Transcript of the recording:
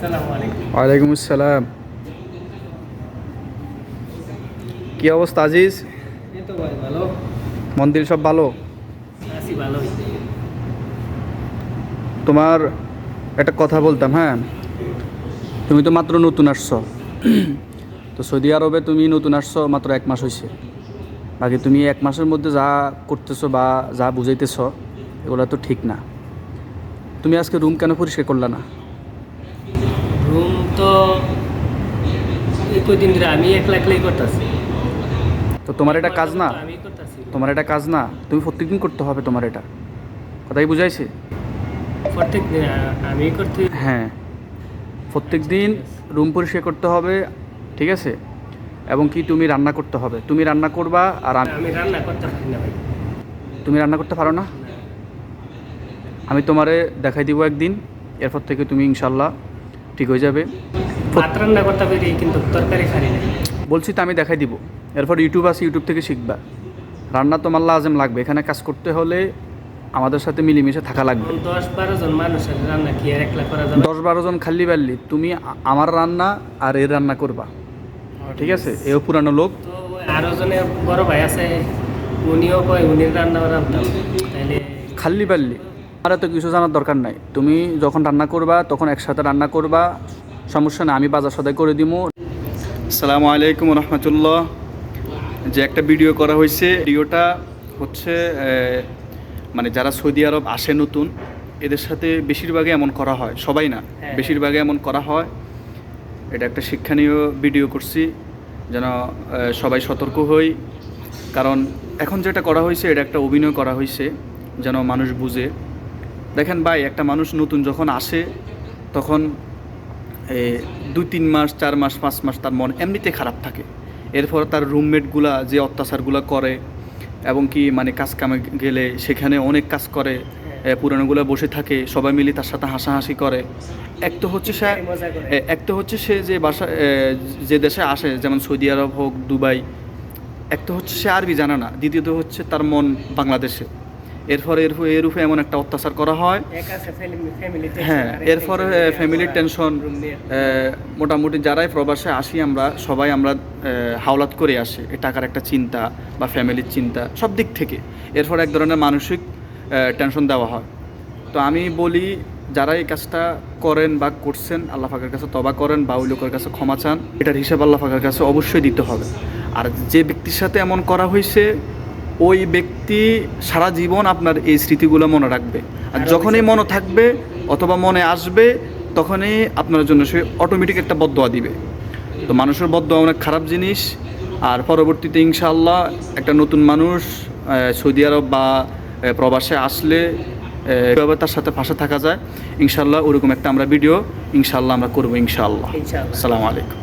ওয়ালাইকুম আসসালাম। কি অবস্থা আজিজ? এই তো ভাই ভালো মন্দির সব ভালো? আছি, ভালোই। তোমার একটা কথা বলতাম, হ্যাঁ। তুমি তো মাত্র নতুন আসছো, তো সৌদি আরবে তুমি নতুন আসছো মাত্র 1 মাস হয়েছে। বাকি তুমি 1 মাসের মধ্যে যা করতেছো বা যা বুঝাইতেছ এগুলো তো ঠিক না। তুমি আজকে রুম কেন পরিষ্কার করলা না? রুম তো এই কদিন ধরে আমি একলা একলাই করতেছি। তো তোমার এটা কাজ না? আমি করতেছি তোমার এটা কাজ না, তুমি প্রত্যেকদিন করতে হবে তোমার এটা। কথাই বুঝাইছে? প্রত্যেক দিন আমি করতে। হ্যাঁ, প্রত্যেক দিন রুম পরিষ্কার করতে হবে, ঠিক আছে? এবং কি তুমি রান্না করতে হবে, তুমি রান্না করবা। আর আমি রান্না করতে পারি না ভাই। তুমি রান্না করতে পারো না? আমি তোমারে দেখাই দিব একদিন, এরপর থেকে তুমি ইনশাল্লাহ ঠিক হয়ে যাবে। ভাত রান্না করতে পারি কিন্তু তরকারি খাই না। বলছি তো আমি দেখাই দিব। এরপর ইউটিউব আছে, ইউটিউব থেকে শিখবা। রান্না তোমার লাজেম লাগবে, এখানে কাজ করতে হলে আমাদের সাথে মিলেমিশে থাকা লাগবে। 10-12 জন মানুষের রান্না কি আর একলা করা যাবে? 10-12 জন খাল্লি বাল্লি, তুমি আমার রান্না আর এর রান্না করবা, ঠিক আছে? এও পুরানো লোক। তো আরো জনে বড় ভাই আছে, উনিও কয় উনি রান্না রান্তাম, তাইলে খাল্লি বাল্লি আর এত কিছু জানার দরকার নাই। তুমি যখন রান্না করবা তখন একসাথে রান্না করবা, সমস্যা না, আমি বাজার সদাই করে দিব। আসসালামু আলাইকুম রহমতুল্লাহ। যে একটা ভিডিও করা হয়েছে, ভিডিওটা হচ্ছে মানে যারা সৌদি আরব আসে নতুন, এদের সাথে বেশিরভাগই এমন করা হয়, সবাই না, বেশিরভাগই এমন করা হয়। এটা একটা শিক্ষণীয় ভিডিও করছি, যেন সবাই সতর্ক হই। কারণ এখন যেটা করা হয়েছে এটা একটা অভিনয় করা হয়েছে, যেন মানুষ বুঝে। দেখেন ভাই, একটা মানুষ নতুন যখন আসে তখন 2-3 মাস, 4 মাস, 5 মাস তার মন এমনিতে খারাপ থাকে। এরপর তার রুমমেটগুলা যে অত্যাচারগুলো করে, এবং কি মানে কাজ কামে গেলে সেখানে অনেক কাজ করে, পুরানোগুলো বসে থাকে, সবাই মিলে তার সাথে হাসাহাসি করে। এক তো হচ্ছে সে যে বাসা যে দেশে আসে, যেমন সৌদি আরব হোক, দুবাই, এক তো হচ্ছে সে আরবি জানে না, দ্বিতীয়ত হচ্ছে তার মন বাংলাদেশে। এরপরে এমন একটা অত্যাচার করা হয়। হ্যাঁ, এরপরে ফ্যামিলির টেনশন। মোটামুটি যারাই প্রবাসে আসি আমরা সবাই হাওলাত করে আসি, এই টাকার একটা চিন্তা বা ফ্যামিলির চিন্তা, সব দিক থেকে এরপর এক ধরনের মানসিক টেনশন দেওয়া হয়। তো আমি বলি, যারা এই কাজটা করেন বা করছেন, আল্লাহ পাকের কাছে তওবা করেন বা ওই লোকের কাছে ক্ষমা চান। এটার হিসাব আল্লাহ পাকের কাছে অবশ্যই দিতে হবে। আর যে ব্যক্তির সাথে এমন করা হয়েছে, ওই ব্যক্তি সারা জীবন আপনার এই স্মৃতিগুলো মনে রাখবে। আর যখনই মনে থাকবে অথবা মনে আসবে, তখনই আপনার জন্য সে অটোমেটিক একটা বদদোয়া দিবে। তো মানুষের বদদোয়া অনেক খারাপ জিনিস। আর পরবর্তীতে ইনশাআল্লাহ একটা নতুন মানুষ সৌদি আরব বা প্রবাসে আসলে কীভাবে তার সাথে পাশে থাকা যায়, ইনশাআল্লাহ ওরকম একটা আমরা ভিডিও ইনশাআল্লাহ আমরা করবো ইনশাআল্লাহ। আসসালামু আলাইকুম।